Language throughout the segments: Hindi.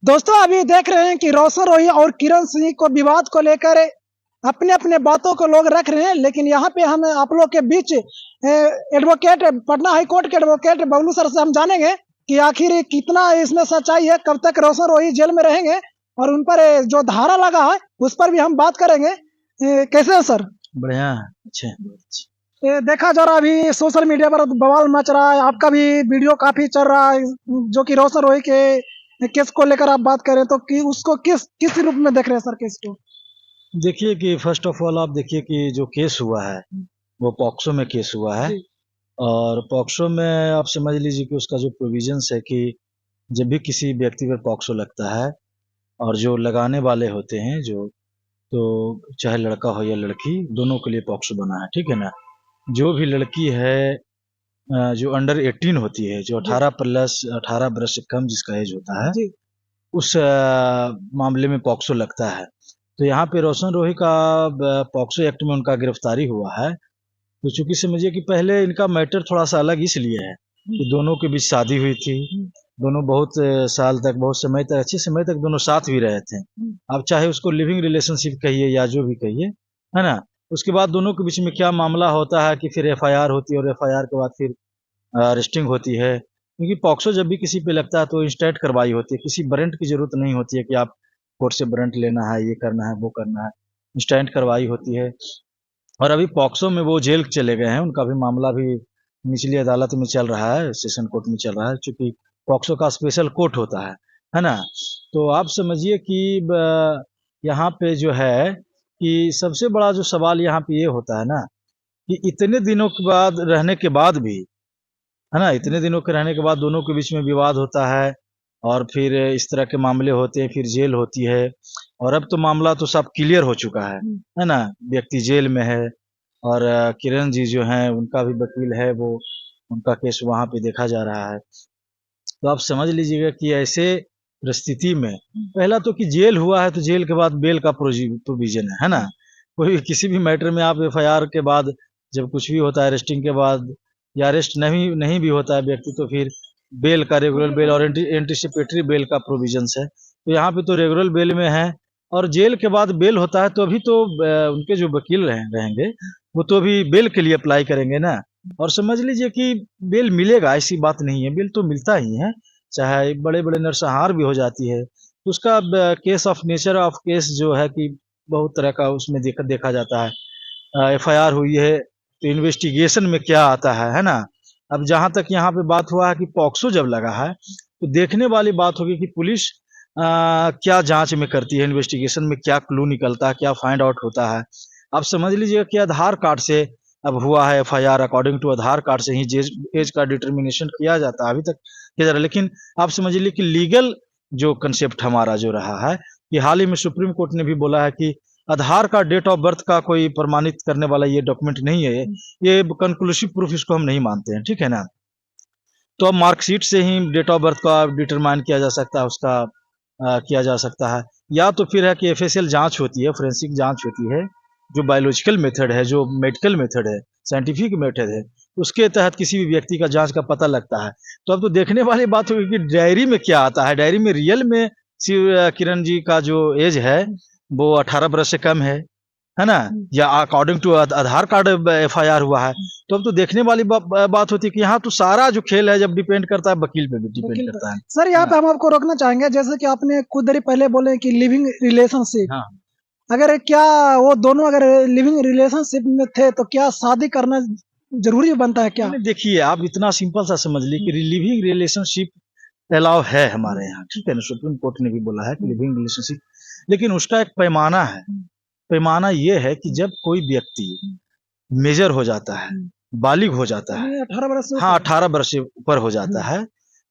दोस्तों अभी देख रहे हैं कि रोशन रोही और किरण सिंह को विवाद को लेकर अपने अपने बातों को लोग रख रहे हैं, लेकिन यहाँ पे हम आप लोग के बीच एडवोकेट पटना हाई कोर्ट के एडवोकेट बबलू सर से हम जानेंगे कि आखिर कितना इसमें सच्चाई है, कब तक रोशन रोही जेल में रहेंगे और उन पर जो धारा लगा है उस पर भी हम बात करेंगे। कैसे है सर? बढ़िया है, अच्छे हैं, बहुत अच्छे। देखा जा रहा अभी सोशल मीडिया पर बवाल मच रहा है, आपका भी वीडियो काफी चल रहा है जो कि रोशन रोही के केस को लेकर आप बात करें तो कि उसको किस रूप में देख रहे हैं सर केस को? देखिए कि फर्स्ट ऑफ ऑल आप देखिए कि जो केस हुआ है वो पॉक्सो में केस हुआ है। और पॉक्सो में आप समझ लीजिए कि उसका जो प्रोविजंस है कि जब भी किसी व्यक्ति पर पॉक्सो लगता है और जो लगाने वाले होते हैं जो, तो चाहे लड़का हो या लड़की, दोनों के लिए पॉक्सो बना है, ठीक है ना। जो भी लड़की है जो अंडर 18 होती है, जो 18 बरस से कम जिसका एज होता है, उस मामले में पॉक्सो लगता है। तो यहाँ पे रोशन रोही का पॉक्सो एक्ट में उनका गिरफ्तारी हुआ है। तो चूंकि समझिए कि पहले इनका मैटर थोड़ा सा अलग इसलिए है कि दोनों के बीच शादी हुई थी, दोनों बहुत साल तक, बहुत समय तक, अच्छे समय तक दोनों साथ भी रहे थे। अब चाहे उसको लिविंग रिलेशनशिप कहिए या जो भी कहिए, है ना। उसके बाद दोनों के बीच में क्या मामला होता है कि फिर एफआईआर होती है और एफआईआर के बाद फिर अरेस्टिंग होती है। क्योंकि पॉक्सो जब भी किसी पे लगता है तो इंस्टेंट कार्रवाई होती है, किसी वारंट की जरूरत नहीं होती है कि आप कोर्ट से वारंट लेना है, ये करना है, वो करना है। इंस्टेंट कार्रवाई होती है। और अभी पॉक्सो में वो जेल चले गए हैं, उनका भी मामला भी निचली अदालत में चल रहा है, सेशन कोर्ट में चल रहा है, क्योंकि पॉक्सो का स्पेशल कोर्ट होता है ना। तो आप समझिए कि यहाँ पे जो है कि सबसे बड़ा जो सवाल यहाँ पे ये होता है ना कि इतने दिनों के बाद रहने के बाद भी, है ना, इतने दिनों के रहने के बाद दोनों के बीच में विवाद होता है और फिर इस तरह के मामले होते हैं, फिर जेल होती है। और अब तो मामला तो सब क्लियर हो चुका है ना। व्यक्ति जेल में है और किरण जी जो हैं उनका भी वकील है, वो उनका केस वहां पे देखा जा रहा है। तो आप समझ लीजिएगा कि ऐसे परिस्थिति में पहला तो कि जेल हुआ है तो जेल के बाद बेल का प्रोविजन है ना। कोई किसी भी मैटर में आप एफआईआर के बाद जब कुछ भी होता है, अरेस्टिंग के बाद या अरेस्ट नहीं भी होता है व्यक्ति, तो फिर बेल का, रेगुलर बेल और एंटीसिपेटरी बेल का प्रोविजंस है। तो यहाँ पे तो रेगुलर बेल में है और जेल के बाद बेल होता है। तो अभी तो उनके जो वकील रहेंगे वो तो अभी बेल के लिए अप्लाई करेंगे ना। और समझ लीजिए कि बेल मिलेगा, ऐसी बात नहीं है, बेल तो मिलता ही है, चाहे बड़े बड़े नरसंहार भी हो जाती है। तो उसका case of nature of case जो है कि बहुत तरह का उसमें देखा जाता है। एफआईआर हुई है तो इन्वेस्टिगेशन में क्या आता है ना। अब जहां तक यहाँ पे बात हुआ है कि पॉक्सो जब लगा है तो देखने वाली बात होगी कि पुलिस क्या जांच में करती है, इन्वेस्टिगेशन में क्या क्लू निकलता है, क्या फाइंड आउट होता है। आप समझ लीजिएगा कि आधार कार्ड से अब हुआ है F I R, according to Aadhaar card से ही एज का डिटर्मिनेशन किया जाता है, अभी तक किया जा रहा है। लेकिन आप समझ लीजिए कि लीगल जो कंसेप्ट हमारा जो रहा है कि हाल ही में सुप्रीम कोर्ट ने भी बोला है कि आधार का डेट ऑफ बर्थ का कोई प्रमाणित करने वाला ये डॉक्यूमेंट नहीं है, ये कंक्लूसिव प्रूफ इसको हम नहीं मानते हैं, ठीक है ना। तो अब मार्कशीट से ही डेट ऑफ बर्थ का डिटरमाइन किया जा सकता है, उसका किया जा सकता है। या तो फिर है कि एफएसएल जांच होती है, फोरेंसिक जांच होती है, जो बायोलॉजिकल मेथड है, जो मेडिकल मेथड है, साइंटिफिक मेथड है, उसके तहत किसी भी व्यक्ति का जांच का पता लगता है। तो अब तो देखने वाली बात होगी कि डायरी में क्या आता है, डायरी में रियल में किरण जी का जो एज है वो 18 बरस से कम है ना, या according to Aadhaar card F I R हुआ है। तो अब तो देखने वाली बात होती है कि यहाँ तो सारा जो खेल है जब डिपेंड करता है वकील पे भी डिपेंड करता है। सर यहाँ पे हम आपको रोकना चाहेंगे, जैसे कि आपने कुछ देर पहले बोले कि लिविंग रिलेशनशिप, हाँ, अगर क्या वो दोनों अगर लिविंग रिलेशनशिप में थे तो क्या शादी करना जरूरी बनता है क्या? देखिए आप इतना सिंपल सा समझ लीजिए कि लिविंग रिलेशनशिप अलाउ है हमारे यहाँ, ठीक है ना। सुप्रीम कोर्ट ने भी बोला है कि लिविंग रिलेशनशिप, लेकिन उसका एक पैमाना है। पैमाना ये है कि जब कोई व्यक्ति मेजर हो जाता है, बालिग हो जाता है, 18 वर्ष से हाँ 18 वर्ष से ऊपर हो जाता है,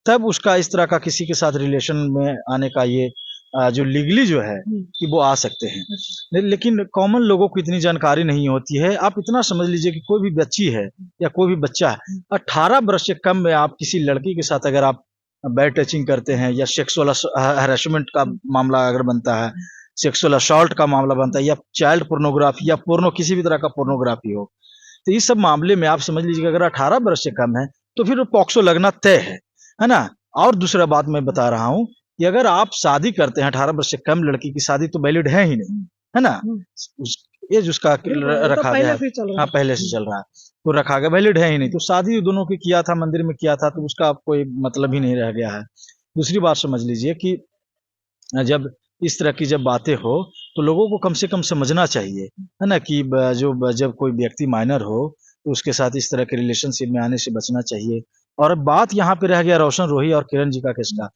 तब उसका इस तरह का किसी के साथ रिलेशन में आने का ये जो लीगली जो है कि वो आ सकते हैं। लेकिन कॉमन लोगों को इतनी जानकारी नहीं होती है। आप इतना समझ लीजिए कि कोई भी बच्ची है या कोई भी बच्चा है, 18 वर्ष से कम में आप किसी लड़की के साथ अगर आप बैड टचिंग करते हैं या सेक्सुअल हरासमेंट का मामला अगर बनता है, सेक्सुअल असॉल्ट का मामला बनता है, या चाइल्ड पोर्नोग्राफी या पोर्नो किसी भी तरह का पोर्नोग्राफी हो, तो इस सब मामले में आप समझ लीजिए अगर 18 वर्ष से कम है तो फिर पॉक्सो लगना तय है ना। और दूसरा बात मैं बता रहा हूँ कि कि अगर आप शादी करते हैं 18 वर्ष से कम लड़की की शादी तो वैलिड है ही नहीं, है ना। एज उसका रखा गया है, हाँ पहले से चल रहा है तो रखा गया, वैलिड है ही नहीं, तो शादी दोनों की किया था, मंदिर में किया था, तो उसका कोई मतलब ही नहीं रह गया है। दूसरी बात समझ लीजिए कि जब इस तरह की जब बातें हो तो लोगों को कम से कम समझना चाहिए, है ना, कि जब कोई व्यक्ति माइनर हो तो उसके साथ इस तरह के रिलेशनशिप में आने से बचना चाहिए। और अब बात यहाँ पे रह गया रोशन रोही और किरण जी का किसका,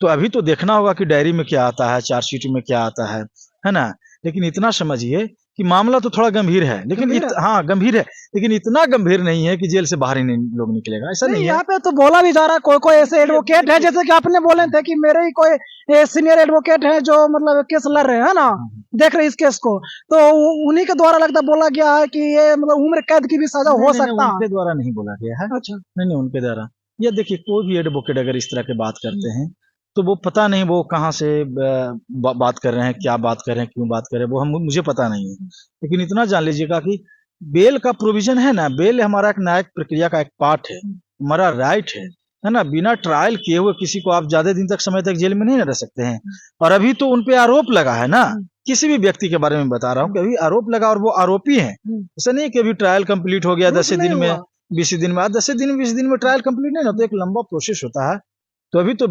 तो अभी तो देखना होगा कि डायरी में क्या आता है, चार्जशीट में क्या आता है ना। लेकिन इतना समझिए कि मामला तो थोड़ा गंभीर है, लेकिन हाँ गंभीर है, लेकिन इतना गंभीर नहीं है कि जेल से बाहर ही नहीं लोग निकलेगा, ऐसा नहीं है। यहाँ पे तो बोला भी जा रहा है, कोई कोई ऐसे एडवोकेट है, जैसे कि आपने बोले थे कि मेरे ही कोई सीनियर एडवोकेट है जो मतलब केस लड़ रहे हैं ना, देख रहे इस केस को, तो उन्हीं के द्वारा लगता बोला गया है कि ये मतलब उम्र कैद की भी सजा हो सकता है। उनके द्वारा नहीं बोला गया है। अच्छा, नहीं उनके द्वारा, ये देखिए कोई भी एडवोकेट अगर इस तरह की बात करते हैं तो वो पता नहीं वो कहाँ से बात कर रहे हैं, क्या बात कर रहे हैं, क्यों बात कर रहे हैं, वो मुझे पता नहीं है। लेकिन इतना जान लीजिएगा कि बेल का प्रोविजन है ना, बेल हमारा एक न्यायिक प्रक्रिया का एक पार्ट है, हमारा राइट है ना। बिना ट्रायल किए हुए किसी को आप ज्यादा दिन तक समय तक जेल में नहीं रह सकते हैं। और अभी तो उनपे आरोप लगा है ना, किसी भी व्यक्ति के बारे में बता रहा हूँ कि अभी आरोप लगा और वो आरोपी है। ऐसा नहीं कि अभी ट्रायल कंप्लीट हो गया 10 दिन में 20 दिन में, 10 दिन 20 दिन में ट्रायल कंप्लीट नहीं होता, एक लंबा प्रोसेस होता है। तो अभी तो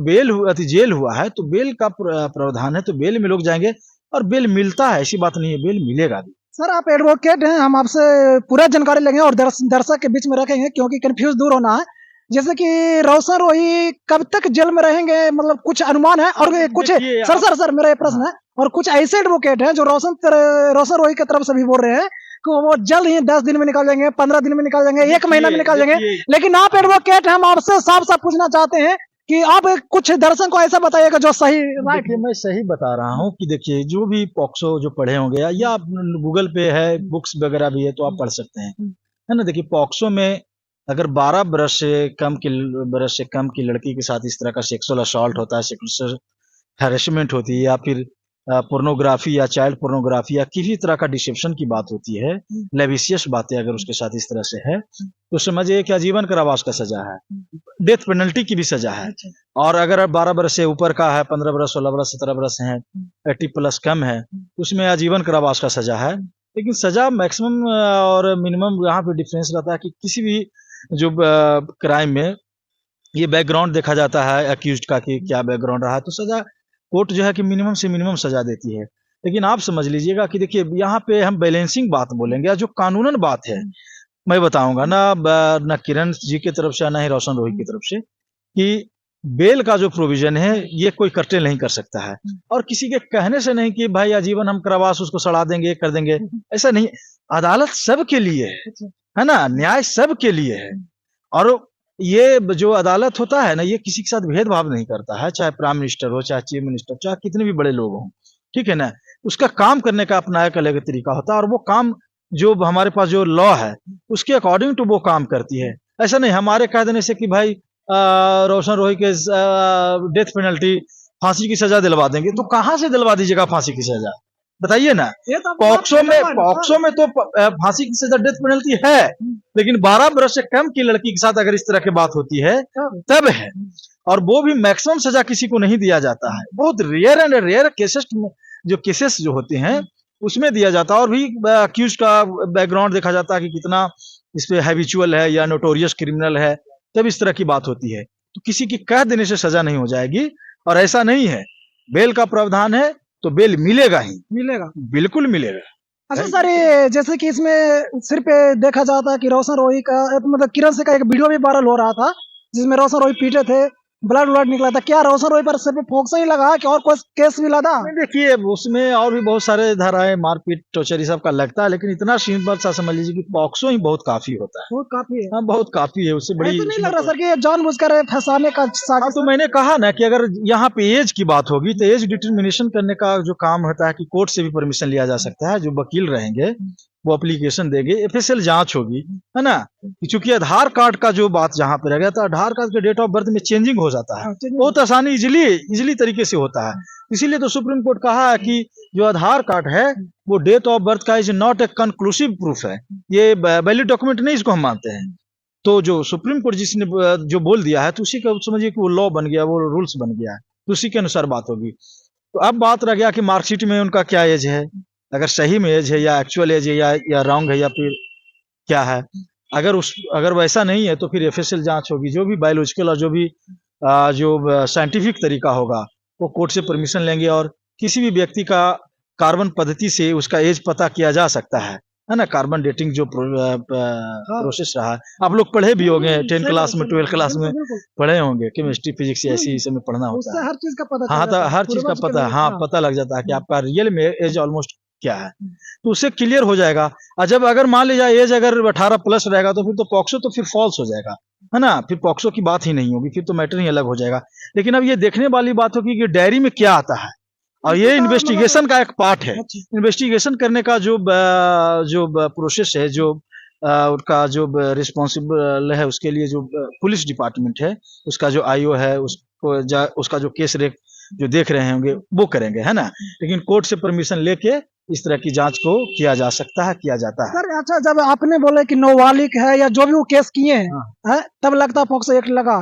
जेल हुआ है, तो बेल का प्रावधान है, तो बेल में लोग जाएंगे और बेल मिलता है, ऐसी बात नहीं है, बेल मिलेगा भी। सर आप एडवोकेट हैं, हम आपसे पूरा जानकारी लेंगे और दर्शक के बीच में रखेंगे क्योंकि कंफ्यूज दूर होना है। जैसे कि रोशन रोही कब तक जेल में रहेंगे, मतलब कुछ अनुमान है? और कुछ सर मेरा ये प्रश्न है, और कुछ ऐसे एडवोकेट हैं जो रोशन रोही की तरफ से भी बोल रहे हैं कि वो जल्द ही 10 दिन में निकाल देंगे, 15 दिन में निकाल देंगे, 1 महीना में निकाल देंगे। लेकिन आप एडवोकेट हैं, हम आपसे साफ साफ पूछना चाहते हैं कि आप कुछ दर्शक को ऐसा बताइएगा जो सही राइट है। मैं सही बता रहा हूँ कि देखिए जो भी पॉक्सो जो पढ़े होंगे या आप गूगल पे है, बुक्स वगैरह भी है तो आप पढ़ सकते हैं, है ना। देखिए पॉक्सो में अगर 12 बरस से कम की लड़की के साथ इस तरह का सेक्सुअल असॉल्ट होता है, सेक्सुअल हैरेसमेंट होती है, या फिर पोर्नोग्राफी या चाइल्ड पोर्नोग्राफी या किसी तरह का डिसेप्शन की बात होती है, लेविशियस बातें अगर उसके साथ इस तरह से है, तो समझिए कि आजीवन कारावास का सजा है, डेथ पेनल्टी की भी सजा है। और अगर 12 बरस से ऊपर का है, 15 बरस, 16 बरस, 17 बरस है, 80+ कम है, उसमें आजीवन कारावास का सजा है। लेकिन सजा मैक्सिमम और मिनिमम यहाँ पे डिफरेंस रहता है कि किसी भी जो क्राइम में ये बैकग्राउंड देखा जाता है अक्यूज्ड का कि क्या बैकग्राउंड रहा है, तो सजा कोर्ट जो है कि मिनिमम से मिनिमम सजा देती है। लेकिन आप समझ लीजिएगा कि देखिए यहाँ पे हम बैलेंसिंग बात बोलेंगे, जो कानूनन बात है मैं बताऊंगा ना किरण जी की तरफ से ना ही रोशन रोही की तरफ से, कि बेल का जो प्रोविजन है ये कोई कर्टेल नहीं कर सकता है, और किसी के कहने से नहीं कि भाई आजीवन हम कारावास उसको सड़ा देंगे, कर देंगे, ऐसा नहीं। अदालत सबके लिए है ना, न्याय सबके लिए है। और ये जो अदालत होता है ना, ये किसी के साथ भेदभाव नहीं करता है, चाहे प्राइम मिनिस्टर हो, चाहे चीफ मिनिस्टर, चाहे कितने भी बड़े लोग हों, ठीक है ना। उसका काम करने का अपना एक अलग तरीका होता है, और वो काम जो हमारे पास जो लॉ है उसके अकॉर्डिंग टू वो काम करती है। ऐसा नहीं हमारे कह देने से कि भाई रोशन रोही के डेथ पेनल्टी, फांसी की सजा दिलवा देंगे, तो कहाँ से दिलवा दीजिएगा फांसी की सजा, बताइए ना। पॉक्सो में तो फांसी की सजा, डेथ पेनल्टी है, लेकिन 12 बरस से कम की लड़की के साथ अगर इस तरह की बात होती है तब है, और वो भी मैक्सिमम सजा किसी को नहीं दिया जाता है, बहुत रेयर एंड रेयर केसेस जो होते हैं उसमें दिया जाता है। और भी अक्यूज का बैकग्राउंड देखा जाता है कि कितना इस पे हैबिचुअल है या नोटोरियस क्रिमिनल है, तब इस तरह की बात होती है। तो किसी की कह देने से सजा नहीं हो जाएगी, और ऐसा नहीं है, बेल का प्रावधान है तो बेल मिलेगा ही मिलेगा, बिल्कुल मिलेगा। अच्छा सर, ये जैसे कि इसमें सिर्फ देखा जाता है कि रोशन रोही का मतलब किरण से का एक वीडियो भी वायरल हो रहा था जिसमें रोशन रोही पीटे थे, ब्लड निकला था, क्या रोशन रोही पर सिर्फ फोक्सो ही लगा कि और कोई केस भी लगा? देखिए उसमें और भी बहुत सारे धाराएं, मारपीट, टॉर्चर सब का लगता है, लेकिन इतना सिंपल सा समझ लीजिए कि पॉक्सो ही बहुत काफी होता है, बहुत काफी है। हाँ बहुत काफी है, उससे बड़ी तो नहीं लग रहा सर कि ये जानबूझकर फंसाने का साजिश? तो मैंने कहा ना कि अगर यहाँ पे एज की बात होगी तो एज डिटर्मिनेशन करने का जो काम होता है कि कोर्ट से भी परमिशन लिया जा सकता है, जो वकील रहेंगे वो एप्लीकेशन देंगे, एफएसएल जांच होगी, है ना। क्योंकि आधार कार्ड का जो बात जहाँ पे रह गया था, आधार कार्ड के डेट ऑफ बर्थ में चेंजिंग हो जाता है, बहुत आसानी इजिली तरीके से होता है। इसीलिए तो सुप्रीम कोर्ट कहा है कि जो आधार कार्ड है वो डेट ऑफ बर्थ का is not a conclusive proof है, ये वैलिड डॉक्यूमेंट नहीं, इसको हम मानते हैं। तो जो सुप्रीम कोर्ट जिसने जो बोल दिया है, तो उसी का समझिए कि वो लॉ बन गया, वो रूल्स बन गया है। तो उसी के अनुसार बात होगी। तो अब बात रह गया कि मार्कशीट में उनका क्या एज है, अगर सही में एज है या एक्चुअल एज है या रॉन्ग है या फिर क्या है। अगर वैसा नहीं है तो फिर एफएसएल जांच होगी, जो भी बायोलॉजिकल और जो भी जो साइंटिफिक तरीका होगा वो कोर्ट से परमिशन लेंगे, और किसी भी व्यक्ति का कार्बन पद्धति से उसका एज पता किया जा सकता है ना। कार्बन डेटिंग जो प्रोसेस रहा, आप लोग पढ़े भी होंगे 10 क्लास में 12 क्लास में पढ़े होंगे, केमिस्ट्री फिजिक्स ऐसी में पढ़ना होता उससे है। हर चीज का पता हाँ, चल तो जाता है, हर चीज का पूर्वज के पता, लिए, हाँ, हाँ। पता लग जाता है कि आपका रियल में एज ऑलमोस्ट क्या है, तो उससे क्लियर हो जाएगा। और जब अगर मान लीजिए एज अगर 18 प्लस रहेगा तो फिर तो पॉक्सो तो फिर फॉल्स हो जाएगा, है ना, फिर पॉक्सो की बात ही नहीं होगी, फिर तो मैटर ही अलग हो जाएगा। लेकिन अब ये देखने वाली बात होगी कि डायरी में क्या आता है, और ये इसका इन्वेस्टिगेशन का एक पार्ट है। अच्छा, इन्वेस्टिगेशन करने का जो प्रोसेस है, जो उनका जो रिस्पॉन्सिबल है, उसके लिए जो पुलिस डिपार्टमेंट है, उसका जो आईओ है, उसका जो केस रेक जो देख रहे होंगे वो करेंगे, है ना। लेकिन कोर्ट से परमिशन लेके इस तरह की जांच को किया जा सकता है, किया जाता है। सर अच्छा, जब आपने बोले कि नोवालिक है या जो भी वो केस किए हैं, हाँ। तब लगता है पॉक्सो एक्ट लगा।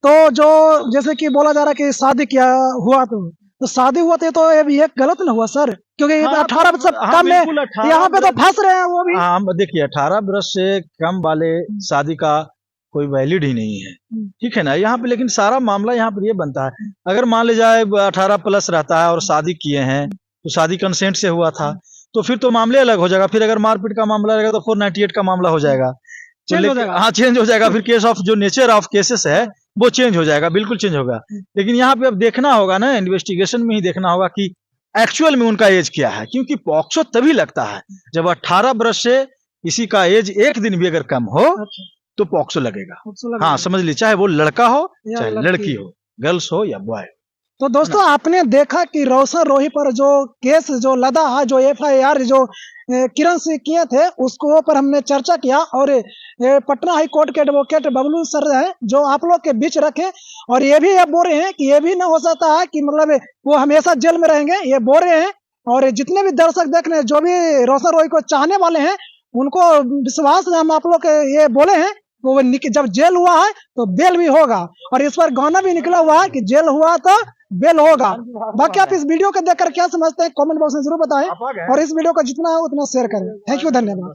तो जो जैसे कि बोला जा रहा है कि शादी किया हुआ, तो शादी हुआ तो ये भी एक गलत ना हुआ सर, क्योंकि हाँ, 18 से हाँ, कम है, बिल्कुल 18 यहाँ पे तो फंस रहे हैं वो भी। हाँ, देखिए 18 वर्ष से कम वाले शादी का कोई वैलिड ही नहीं है, ठीक है ना यहाँ पे। लेकिन सारा मामला यहाँ पर ये बनता है, अगर मान ले जाए 18 प्लस रहता है और शादी किए हैं, तो शादी कंसेंट से हुआ था, तो फिर तो मामले अलग हो जाएगा। फिर अगर मारपीट का मामला रहेगा तो 498 का मामला हो जाएगा, चेंज हो जाएगा। हाँ, चेंज हो जाएगा। फिर केस ऑफ जो नेचर ऑफ केसेस है वो चेंज हो जाएगा, बिल्कुल चेंज होगा। लेकिन यहाँ पे अब देखना होगा ना, इन्वेस्टिगेशन में ही देखना होगा कि एक्चुअल में उनका एज क्या है, क्योंकि पॉक्सो तभी लगता है जब 18 वर्ष से किसी का एज एक दिन भी अगर कम हो तो पॉक्सो लगेगा। हाँ, समझ लीजिए, चाहे वो लड़का हो चाहे लड़की हो, गर्ल्स हो या बॉय। तो दोस्तों आपने देखा कि रोशन रोही पर जो केस जो लदा है, जो एफआईआर जो किरण सिंह किए थे, उसको पर हमने चर्चा किया, और पटना हाई कोर्ट के एडवोकेट बबलू सर हैं जो आप लोग के बीच रखे, और ये भी ये बोल रहे हैं कि ये भी ना हो सकता है कि मतलब वो हमेशा जेल में रहेंगे, ये बोल रहे हैं। और जितने भी दर्शक देख रहे हैं, जो भी रोशन रोही को चाहने वाले हैं, उनको विश्वास है, हम आप लोग के ये बोले हैं, वो जब जेल हुआ है तो बेल भी होगा, और इस पर गाना भी निकला हुआ है कि जेल हुआ तो बेल होगा। बाकी आप इस वीडियो को देखकर क्या समझते हैं कमेंट बॉक्स में जरूर बताएं, और इस वीडियो को जितना हो उतना शेयर करें। थैंक यू, धन्यवाद।